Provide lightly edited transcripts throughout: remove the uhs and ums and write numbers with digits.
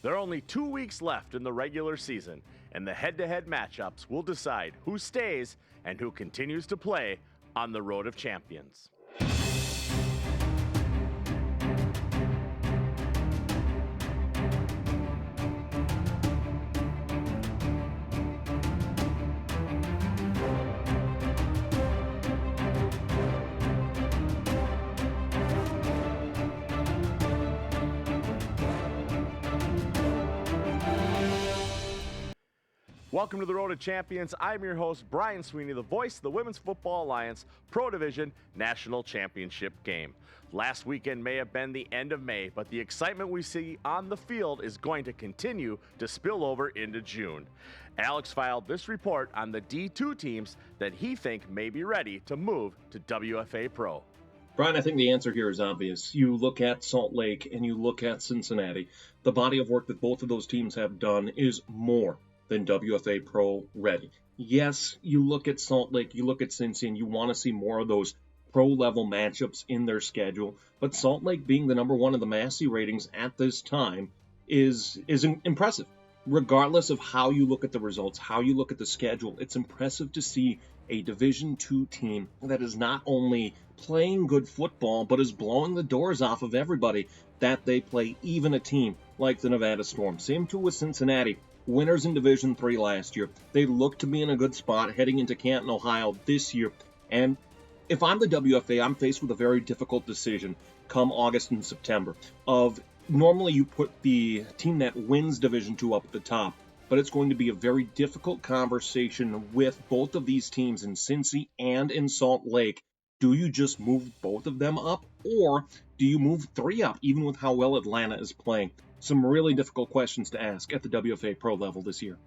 There are only 2 weeks left in the regular season, and the head-to-head matchups will decide who stays and who continues to play on the Road of Champions. Welcome to the Road to Champions. I'm your host, Brian Sweeney, the voice of the Women's Football Alliance Pro Division National Championship game. Last weekend may have been the end of May, but the excitement we see on the field is going to continue to spill over into June. Alex filed this report on the D2 teams that he think may be ready to move to WFA Pro. Brian, I think the answer here is obvious. You look at Salt Lake and you look at Cincinnati. The body of work that both of those teams have done is more than WFA Pro ready. Yes, you look at Salt Lake, you look at Cincy, and you want to see more of those pro-level matchups in their schedule. But Salt Lake being the number one in the Massey ratings at this time is impressive. Regardless of how you look at the results, how you look at the schedule, it's impressive to see a Division II team that is not only playing good football, but is blowing the doors off of everybody that they play, even a team like the Nevada Storm. Same too with Cincinnati. Winners in Division III last year. They look to be in a good spot heading into Canton, Ohio this year. And if I'm the WFA, I'm faced with a very difficult decision come August and September of normally you put the team that wins Division II up at the top, but it's going to be a very difficult conversation with both of these teams in Cincy and in Salt Lake. Do you just move both of them up, or do you move three up, even with how well Atlanta is playing? Some really difficult questions to ask at the WFA Pro level this year.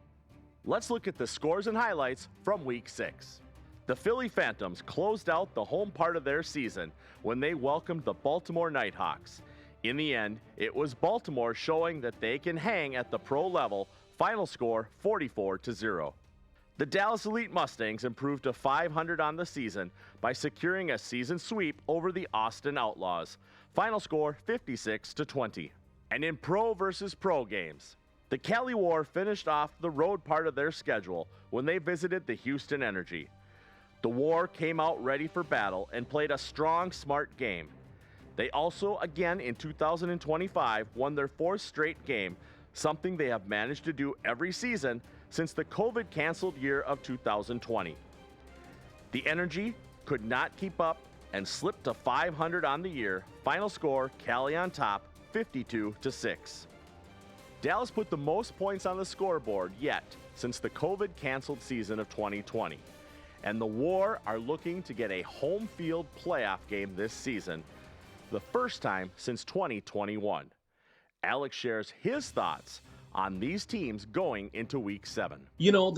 Let's look at the scores and highlights from Week 6. The Philly Phantoms closed out the home part of their season when they welcomed the Baltimore Nighthawks. In the end, it was Baltimore showing that they can hang at the pro level. Final score 44-0. The Dallas Elite Mustangs improved to 500 on the season by securing a season sweep over the Austin Outlaws. Final score 56-20. And in pro versus pro games, the Cali War finished off the road part of their schedule when they visited the Houston Energy. The War came out ready for battle and played a strong, smart game. They also, again in 2025, won their fourth straight game, something they have managed to do every season since the COVID-canceled year of 2020. The Energy could not keep up and slipped to 500 on the year. Final score, Cali on top, 52-6. Dallas put the most points on the scoreboard yet since the COVID-canceled season of 2020. And the War are looking to get a home field playoff game this season, the first time since 2021. Alex shares his thoughts on these teams going into Week 7. You know,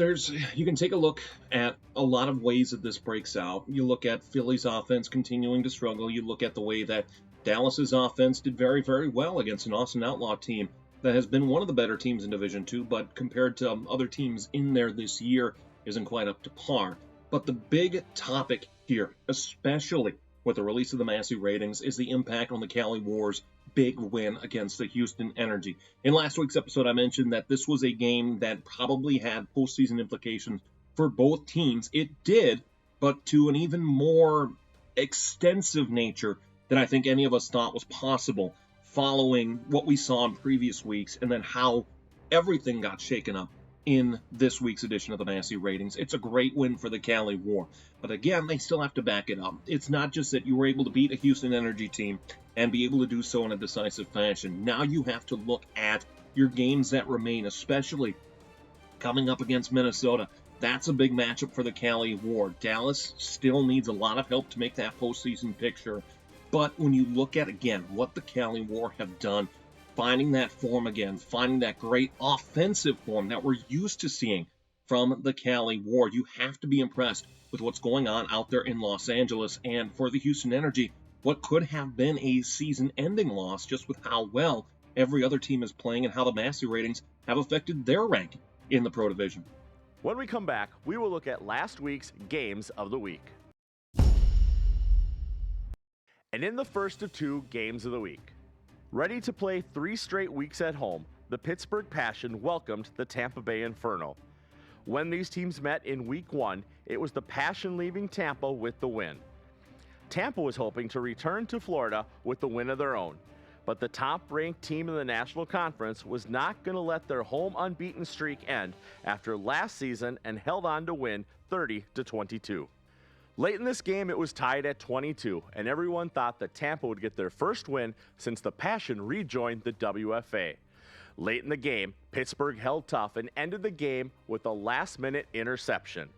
you can take a look at a lot of ways that this breaks out. You look at Philly's offense continuing to struggle. You look at the way that Dallas's offense did very, very well against an Austin Outlaw team that has been one of the better teams in Division II, but compared to other teams in there this year, isn't quite up to par. But the big topic here, especially with the release of the Massey ratings, is the impact on the Cali War's big win against the Houston Energy. In last week's episode, I mentioned that this was a game that probably had postseason implications for both teams. It did, but to an even more extensive nature than I think any of us thought was possible following what we saw in previous weeks and then how everything got shaken up in this week's edition of the Massey ratings. It's a great win for the Cali War. But again, they still have to back it up. It's not just that you were able to beat a Houston Energy team and be able to do so in a decisive fashion. Now you have to look at your games that remain, especially coming up against Minnesota. That's a big matchup for the Cali War. Dallas still needs a lot of help to make that postseason picture. But when you look at, again, what the Cali War have done, finding that form again, finding that great offensive form that we're used to seeing from the Cali War, you have to be impressed with what's going on out there in Los Angeles. And for the Houston Energy, what could have been a season-ending loss just with how well every other team is playing and how the Massey ratings have affected their ranking in the Pro Division. When we come back, we will look at last week's Games of the Week. And in the first of two Games of the Week, ready to play 3 straight weeks at home, the Pittsburgh Passion welcomed the Tampa Bay Inferno. When these teams met in Week 1, it was the Passion leaving Tampa with the win. Tampa was hoping to return to Florida with the win of their own, but the top-ranked team in the National Conference was not going to let their home unbeaten streak end after last season and held on to win 30-22. Late in this game, it was tied at 22, and everyone thought that Tampa would get their first win since the Passion rejoined the WFA. Late in the game, Pittsburgh held tough and ended the game with a last-minute interception.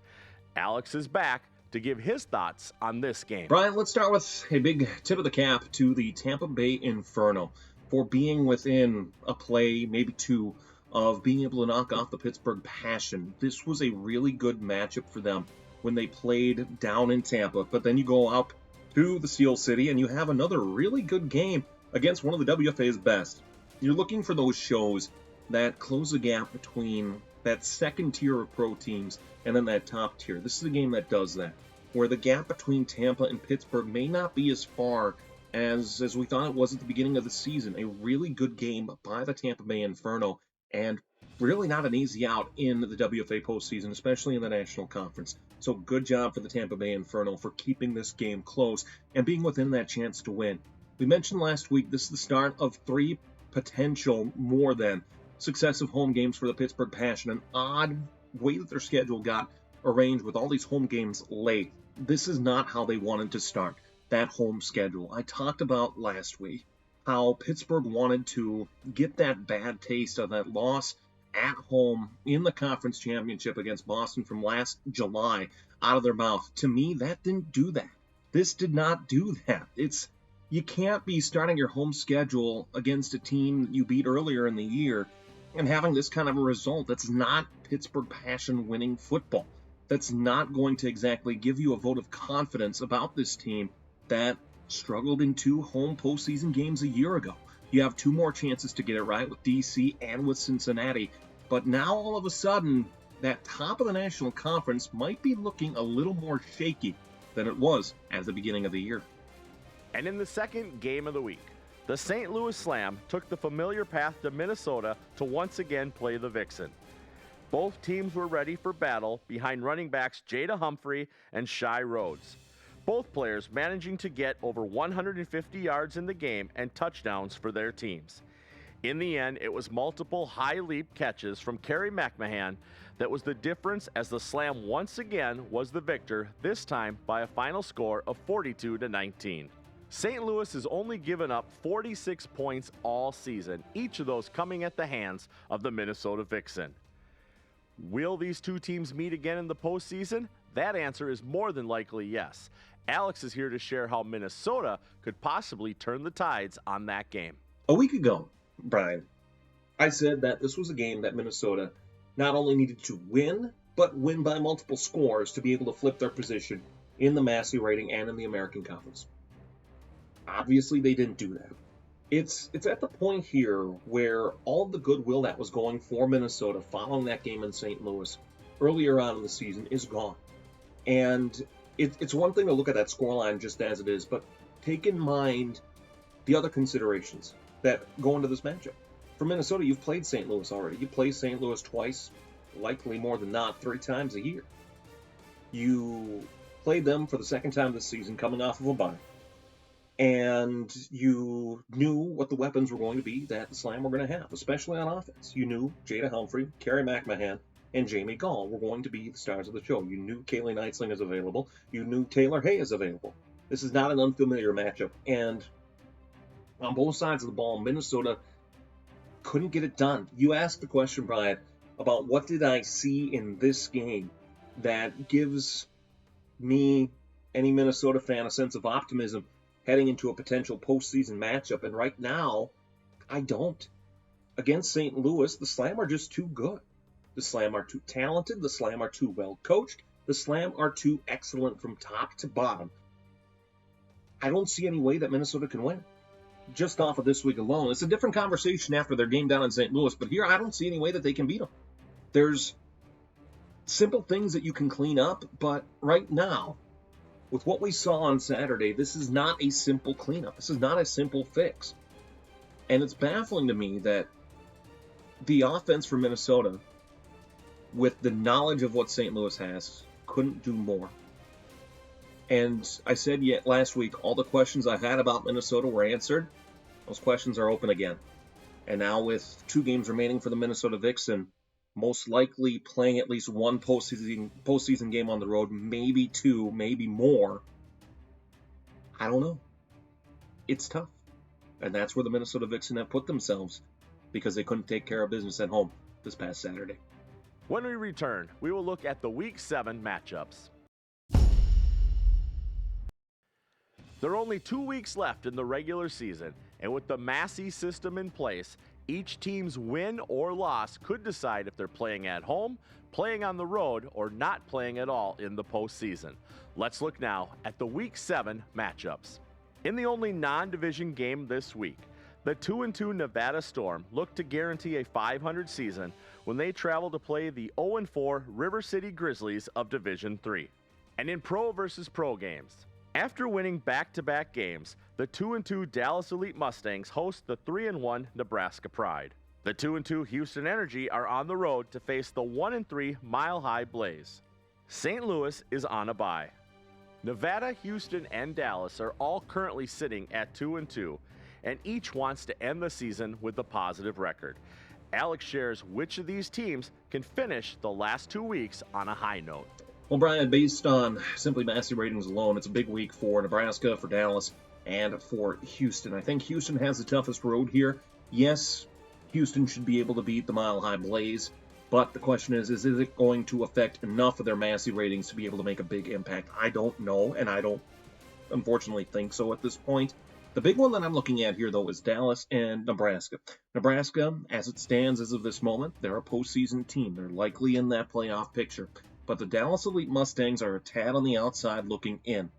Alex is back to give his thoughts on this game. Brian, let's start with a big tip of the cap to the Tampa Bay Inferno for being within a play, maybe two, of being able to knock off the Pittsburgh Passion. This was a really good matchup for them when they played down in Tampa, but then you go out to the Steel City and you have another really good game against one of the WFA's best. You're looking for those shows that close the gap between that second tier of pro teams and then that top tier. This is a game that does that, where the gap between Tampa and Pittsburgh may not be as far as we thought it was at the beginning of the season. A really good game by the Tampa Bay Inferno, and really not an easy out in the WFA postseason, especially in the National Conference. So good job for the Tampa Bay Inferno for keeping this game close and being within that chance to win. We mentioned last week this is the start of 3 potential more than successive home games for the Pittsburgh Passion. An odd way that their schedule got arranged with all these home games late. This is not how they wanted to start that home schedule. I talked about last week how Pittsburgh wanted to get that bad taste of that loss at home in the conference championship against Boston from last July out of their mouth. To me, that didn't do that. This did not do that. You can't be starting your home schedule against a team you beat earlier in the year and having this kind of a result. That's not Pittsburgh Passion winning football. That's not going to exactly give you a vote of confidence about this team that struggled in 2 home postseason games a year ago. You have 2 more chances to get it right with DC and with Cincinnati. But now all of a sudden, that top of the National Conference might be looking a little more shaky than it was at the beginning of the year. And in the second game of the week, the St. Louis Slam took the familiar path to Minnesota to once again play the Vixen. Both teams were ready for battle behind running backs Jada Humphrey and Shy Rhodes. Both players managing to get over 150 yards in the game and touchdowns for their teams. In the end, it was multiple high leap catches from Kerry McMahon that was the difference, as the Slam once again was the victor, this time by a final score of 42-19. St. Louis has only given up 46 points all season, each of those coming at the hands of the Minnesota Vixen. Will these 2 teams meet again in the postseason? That answer is more than likely yes. Alex is here to share how Minnesota could possibly turn the tides on that game. A week ago, Brian, I said that this was a game that Minnesota not only needed to win, but win by multiple scores to be able to flip their position in the Massey rating and in the American Conference. Obviously, they didn't do that. It's at the point here where all the goodwill that was going for Minnesota following that game in St. Louis earlier on in the season is gone. And it's one thing to look at that scoreline just as it is, but take in mind the other considerations that go into this matchup. For Minnesota, you've played St. Louis already. You play St. Louis twice, likely more than not 3 times a year. You played them for the second time this season coming off of a bye. And you knew what the weapons were going to be that the Slam were going to have, especially on offense. You knew Jada Humphrey, Kerry McMahon, and Jamie Gall were going to be the stars of the show. You knew Kaylee Neitzel is available. You knew Taylor Hay is available. This is not an unfamiliar matchup. And on both sides of the ball, Minnesota couldn't get it done. You asked the question, Brian, about what did I see in this game that gives me, any Minnesota fan, a sense of optimism heading into a potential postseason matchup. And right now, I don't. Against St. Louis, the Slam are just too good. The Slam are too talented. The Slam are too well coached. The Slam are too excellent from top to bottom. I don't see any way that Minnesota can win. Just off of this week alone. It's a different conversation after their game down in St. Louis, but here I don't see any way that they can beat them. There's simple things that you can clean up, but right now, with what we saw on Saturday, this is not a simple cleanup. This is not a simple fix. And it's baffling to me that the offense for Minnesota, with the knowledge of what St. Louis has, couldn't do more. And I said yet last week, all the questions I had about Minnesota were answered. Those questions are open again. And now with 2 games remaining for the Minnesota Vixen, most likely playing at least one postseason game on the road, maybe 2, maybe more. I don't know. It's tough. And that's where the Minnesota Vixen have put themselves because they couldn't take care of business at home this past Saturday. When we return, we will look at the Week 7 matchups. There are only 2 weeks left in the regular season, and with the Massey system in place, each team's win or loss could decide if they're playing at home, playing on the road, or not playing at all in the postseason. Let's look now at the Week 7 matchups. In the only non-division game this week, the 2-2 Nevada Storm look to guarantee a 500 season when they travel to play the 0-4 River City Grizzlies of Division III. And in pro versus pro games, after winning back-to-back games, the 2-2 Dallas Elite Mustangs host the 3-1 Nebraska Pride. The 2-2 Houston Energy are on the road to face the 1-3 Mile High Blaze. St. Louis is on a bye. Nevada, Houston, and Dallas are all currently sitting at 2-2, and each wants to end the season with a positive record. Alex shares which of these teams can finish the last 2 weeks on a high note. Well, Brian, based on simply Massey ratings alone, it's a big week for Nebraska, for Dallas, and for Houston. I think Houston has the toughest road here. Yes, Houston should be able to beat the Mile High Blaze, but the question is it going to affect enough of their Massey ratings to be able to make a big impact? I don't know, and I don't unfortunately think so at this point. The big one that I'm looking at here, though, is Dallas and Nebraska. Nebraska, as it stands as of this moment, they're a postseason team. They're likely in that playoff picture. But the Dallas Elite Mustangs are a tad on the outside looking in.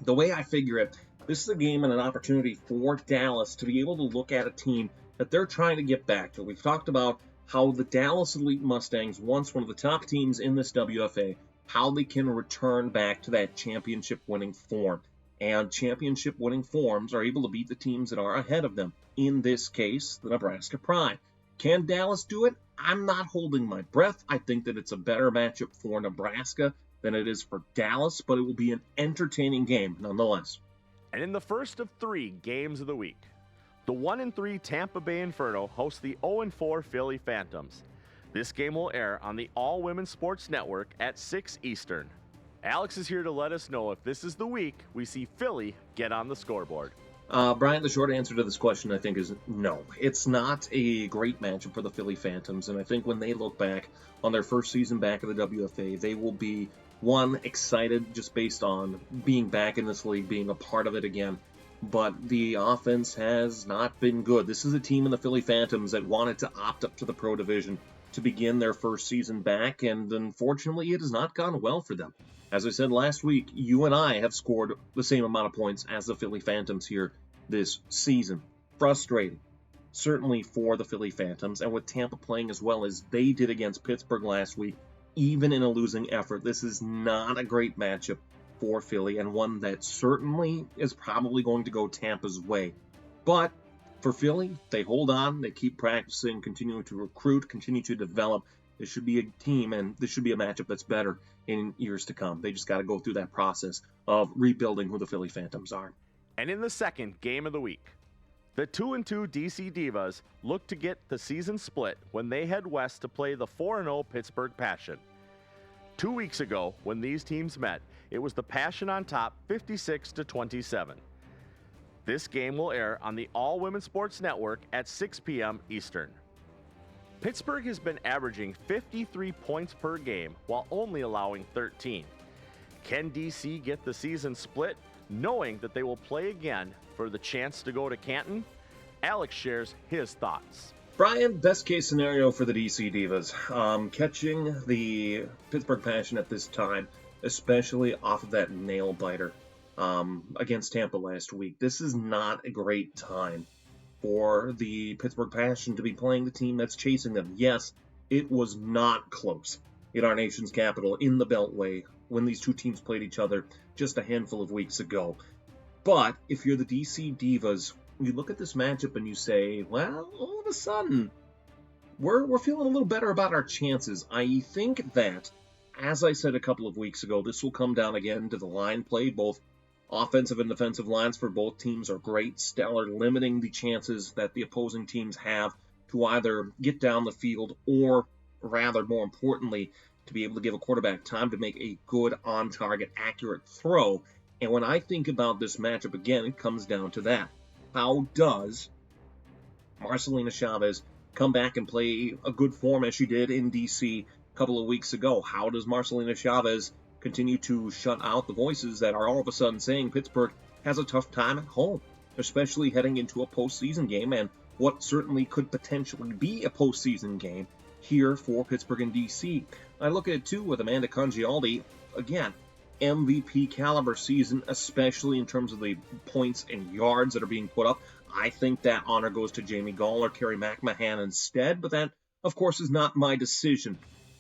The way I figure it, this is a game and an opportunity for Dallas to be able to look at a team that they're trying to get back to. We've talked about how the Dallas Elite Mustangs, once one of the top teams in this WFA, how they can return back to that championship-winning form. And championship-winning forms are able to beat the teams that are ahead of them. In this case, the Nebraska Pride. Can Dallas do it? I'm not holding my breath. I think that it's a better matchup for Nebraska than it is for Dallas, but it will be an entertaining game nonetheless. And in the first of 3 games of the week, the 1-3 Tampa Bay Inferno hosts the 0-4 Philly Phantoms. This game will air on the All-Women Sports Network at 6 Eastern. Alex is here to let us know if this is the week we see Philly get on the scoreboard. Brian, the short answer to this question, I think, is no. It's not a great matchup for the Philly Phantoms, and I think when they look back on their first season back at the WFA, they will be, one, excited just based on being back in this league, being a part of it again, but the offense has not been good. This is a team in the Philly Phantoms that wanted to opt up to the Pro Division to begin their first season back, and unfortunately, it has not gone well for them. As I said last week, you and I have scored the same amount of points as the Philly Phantoms here this season. Frustrating, certainly for the Philly Phantoms, and with Tampa playing as well as they did against Pittsburgh last week, even in a losing effort, this is not a great matchup for Philly, and one that certainly is probably going to go Tampa's way. But for Philly, they hold on, they keep practicing, continue to recruit, continue to develop. This should be a team, and this should be a matchup that's better in years to come. They just got to go through that process of rebuilding who the Philly Phantoms are. And in the second game of the week, the 2-2 DC Divas look to get the season split when they head west to play the 4-0 Pittsburgh Passion. 2 weeks ago, when these teams met, it was the Passion on top 56-27. This game will air on the All-Women Sports Network at 6 p.m. Eastern. Pittsburgh has been averaging 53 points per game while only allowing 13. Can DC get the season split, knowing that they will play again for the chance to go to Canton? Alex shares his thoughts. Brian, best case scenario for the DC Divas. Catching the Pittsburgh Passion at this time, especially off of that nail biter against Tampa last week. This is not a great time for the Pittsburgh Passion to be playing the team that's chasing them. Yes, it was not close in our nation's capital in the Beltway when these two teams played each other just a handful of weeks ago. But if you're the DC Divas, you look at this matchup and you say, well, all of a sudden, we're feeling a little better about our chances. I think that, as I said a couple of weeks ago, this will come down again to the line play. Both offensive and defensive lines for both teams are great, stellar, limiting the chances that the opposing teams have to either get down the field or, rather, more importantly, to be able to give a quarterback time to make a good, on-target, accurate throw. And when I think about this matchup, again, it comes down to that. How does Marcelina Chavez come back and play a good form as she did in D.C. a couple of weeks ago? How does Marcelina Chavez continue to shut out the voices that are all of a sudden saying Pittsburgh has a tough time at home, especially heading into a postseason game and what certainly could potentially be a postseason game here for Pittsburgh and D.C. I look at it, too, with Amanda Congialdi. Again, MVP caliber season, especially in terms of the points and yards that are being put up. I think that honor goes to Jamie Gall or Kerry McMahon instead, but that, of course, is not my decision.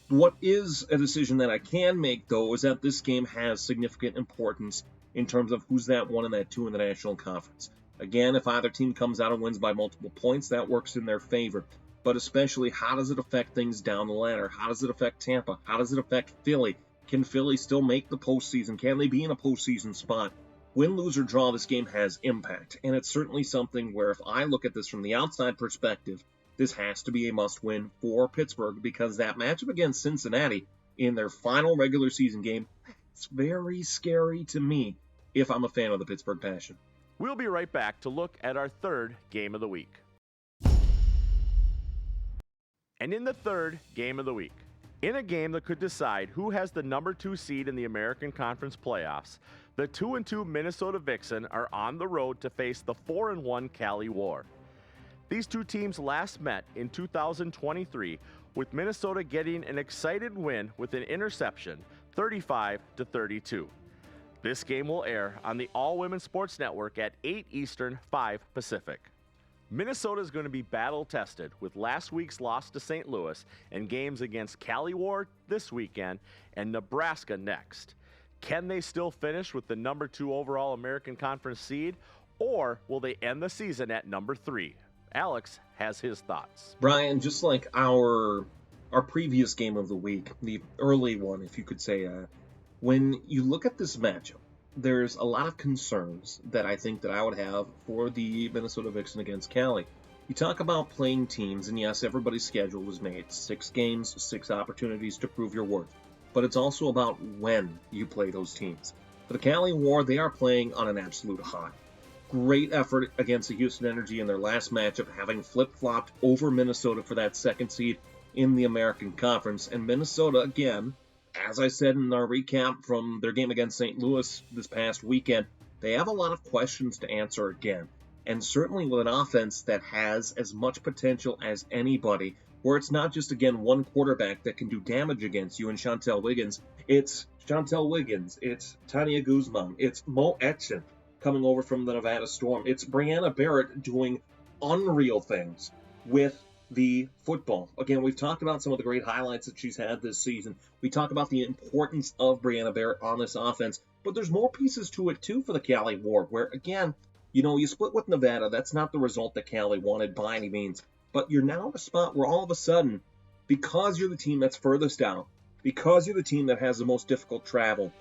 What is a decision that I can make, though, is that this game has significant importance in terms of who's that 1 and that 2 in the National Conference. Again, if either team comes out and wins by multiple points, that works in their favor. But especially, how does it affect things down the ladder? How does it affect Tampa? How does it affect Philly? Can Philly still make the postseason? Can they be in a postseason spot? Win, lose, or draw, this game has impact. And it's certainly something where if I look at this from the outside perspective, this has to be a must-win for Pittsburgh because that matchup against Cincinnati in their final regular season game, it's very scary to me if I'm a fan of the Pittsburgh Passion. We'll be right back to look at our third game of the week. And in the third game of the week, in a game that could decide who has the number 2 seed in the American Conference playoffs, the 2-2 Minnesota Vixen are on the road to face the 4-1 Cali War. These two teams last met in 2023, with Minnesota getting an excited win with an interception, 35-32. This game will air on the All Women's Sports Network at 8 Eastern, 5 Pacific. Minnesota is going to be battle-tested with last week's loss to St. Louis and games against Cali War this weekend and Nebraska next. Can they still finish with the number 2 overall American Conference seed, or will they end the season at number 3? Alex has his thoughts. Brian, just like our previous game of the week, the early one, if you could say, when you look at this matchup, there's a lot of concerns that I think that I would have for the Minnesota Vixen against Cali. You talk about playing teams, and yes, everybody's schedule was made. 6 games, 6 opportunities to prove your worth. But it's also about when you play those teams. For the Cali War, they are playing on an absolute high. Great effort against the Houston Energy in their last matchup, having flip-flopped over Minnesota for that 2nd seed in the American Conference. And Minnesota, again, as I said in our recap from their game against St. Louis this past weekend, they have a lot of questions to answer again. And certainly with an offense that has as much potential as anybody, where it's not just, again, one quarterback that can do damage against you and Chantel Wiggins. It's Chantel Wiggins. It's Tanya Guzman. It's Mo Etchen coming over from the Nevada Storm. It's Brianna Barrett doing unreal things with the football. Again, we've talked about some of the great highlights that she's had this season. We talk about the importance of Brianna Barrett on this offense, but there's more pieces to it too for the Cali War, where again, you split with Nevada. That's not the result that Cali wanted by any means, but you're now in a spot where all of a sudden, because you're the team that's furthest out, because you're the team that has the most difficult travel,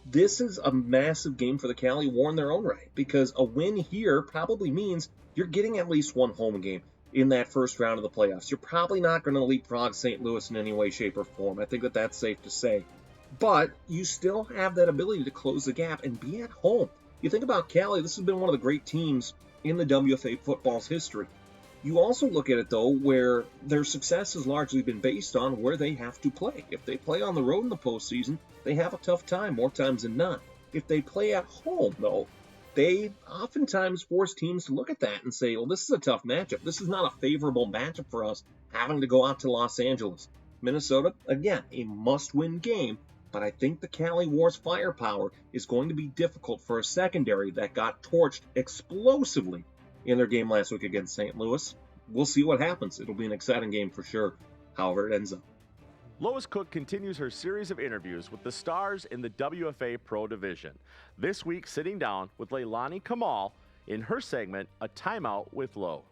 this is a massive game for the Cali War in their own right, because a win here probably means you're getting at least one home game in that first round of the playoffs. You're probably not going to leapfrog St. Louis in any way, shape, or form. I think that that's safe to say. But you still have that ability to close the gap and be at home. You think about Cali, this has been one of the great teams in the WFA football's history. You also look at it, though, where their success has largely been based on where they have to play. If they play on the road in the postseason, they have a tough time more times than not. If they play at home, though, they oftentimes force teams to look at that and say, well, this is a tough matchup. This is not a favorable matchup for us having to go out to Los Angeles. Minnesota, again, a must-win game, but I think the Cali War's firepower is going to be difficult for a secondary that got torched explosively in their game last week against St. Louis. We'll see what happens. It'll be an exciting game for sure, however it ends up. Lois Cook continues her series of interviews with the stars in the WFA Pro Division. This week, sitting down with Leilani Kamal in her segment, A Timeout with Lo.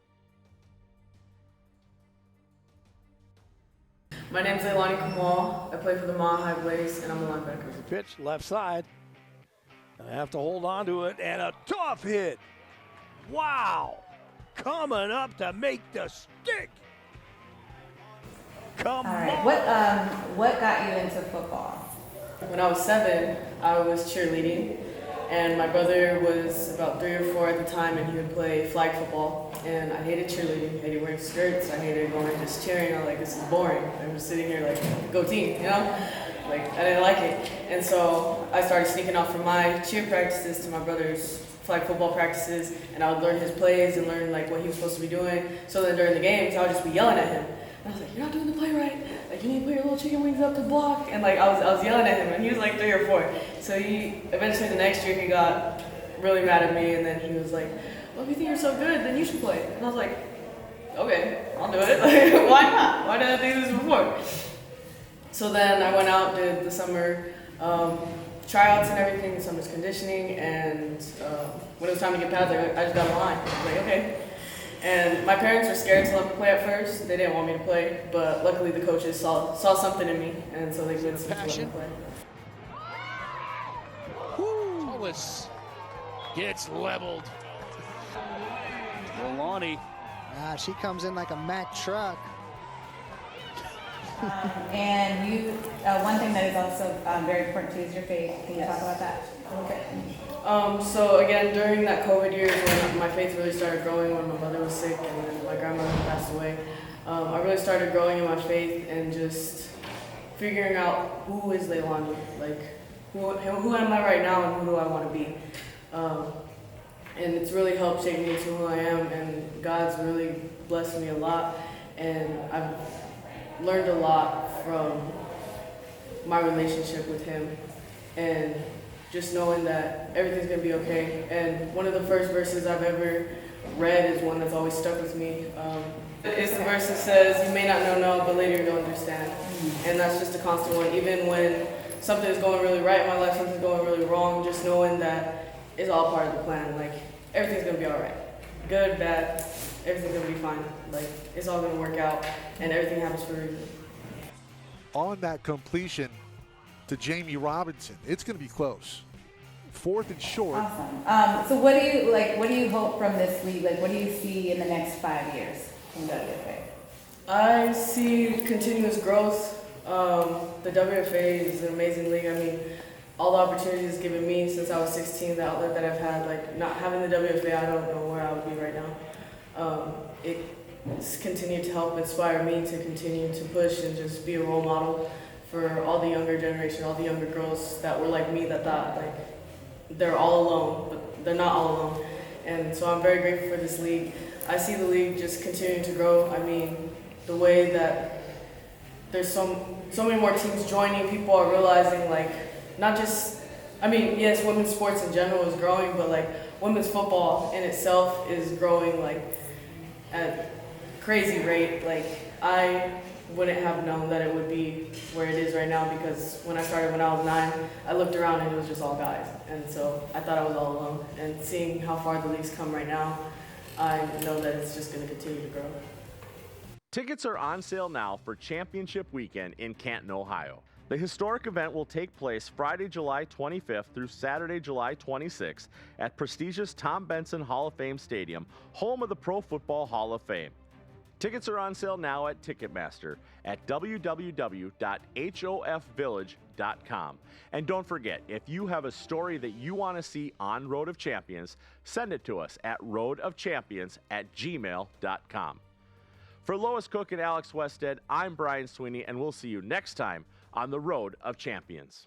My name's Leilani Kamal. I play for the Mile High Blaze, and I'm a linebacker. The pitch, left side. I have to hold on to it, and a tough hit. Wow. Coming up to make the stick. Come All on. right. What got you into football? When I was 7, I was cheerleading, and my brother was about 3 or 4 at the time, and he would play flag football. And I hated cheerleading. I hated wearing skirts. I hated going and just cheering. I was like, this is boring. I'm just sitting here like, go team, you know? Like, I didn't like it. And so I started sneaking off from my cheer practices to my brother's flag football practices, and I would learn his plays and learn like what he was supposed to be doing. So then during the games, I would just be yelling at him. And I was like, you're not doing the play right. Like, you need to put your little chicken wings up to block. And like, I was yelling at him, and he was like 3 or 4. So he, eventually the next year, he got really mad at me, and then he was like, well, if you think you're so good, then you should play. And I was like, okay, I'll do it. Like, why not? Why didn't I do this before? So then I went out, did the summer tryouts and everything, the summer's conditioning, and when it was time to get pads, I just got in line. I was like, okay. And my parents were scared to let me play at first. They didn't want me to play, but luckily the coaches saw something in me, and so they convinced me to let me play. Tullis gets leveled. Leilani. She comes in like a Mack truck. And you, one thing that is also very important too is your faith. Can you talk about that? Okay. So again, during that COVID years when my faith really started growing, when my mother was sick and then my grandmother passed away, I really started growing in my faith and just figuring out who is Leilani, like who am I right now and who do I want to be. And it's really helped shape me into who I am, and God's really blessed me a lot, and I've learned a lot from my relationship with Him, and just knowing that everything's gonna be okay. And one of the first verses I've ever read is one that's always stuck with me. It's the verse that says, you may not know now, but later you'll understand. And that's just a constant one. Even when something is going really right in my life, something's going really wrong, just knowing that it's all part of the plan. Like, everything's gonna be all right. Good, bad, everything's gonna be fine. Like, it's all gonna work out, and everything happens for a reason. On that completion to Jamie Robinson, it's going to be close. 4th and short. Awesome. So what do you hope from this league? Like, what do you see in the next 5 years in WFA? I see continuous growth. The WFA is an amazing league. I mean, all the opportunities given me since I was 16, the outlet that I've had, like not having the WFA, I don't know where I would be right now. It's continued to help inspire me to continue to push and just be a role model for all the younger generation, all the younger girls that were like me that thought like they're all alone, but they're not all alone. And so I'm very grateful for this league. I see the league just continuing to grow. I mean, the way that there's so many more teams joining, people are realizing like, not just, I mean, yes, women's sports in general is growing, but like women's football in itself is growing like at a crazy rate. Like, I wouldn't have known that it would be where it is right now, because when I started when I was 9, I looked around and it was just all guys. And so I thought I was all alone. And seeing how far the league's come right now, I know that it's just going to continue to grow. Tickets are on sale now for Championship Weekend in Canton, Ohio. The historic event will take place Friday, July 25th through Saturday, July 26th at prestigious Tom Benson Hall of Fame Stadium, home of the Pro Football Hall of Fame. Tickets are on sale now at Ticketmaster at www.hofvillage.com. And don't forget, if you have a story that you want to see on Road of Champions, send it to us at roadofchampions@gmail.com. For Lois Cook and Alex Wested, I'm Brian Sweeney, and we'll see you next time on the Road of Champions.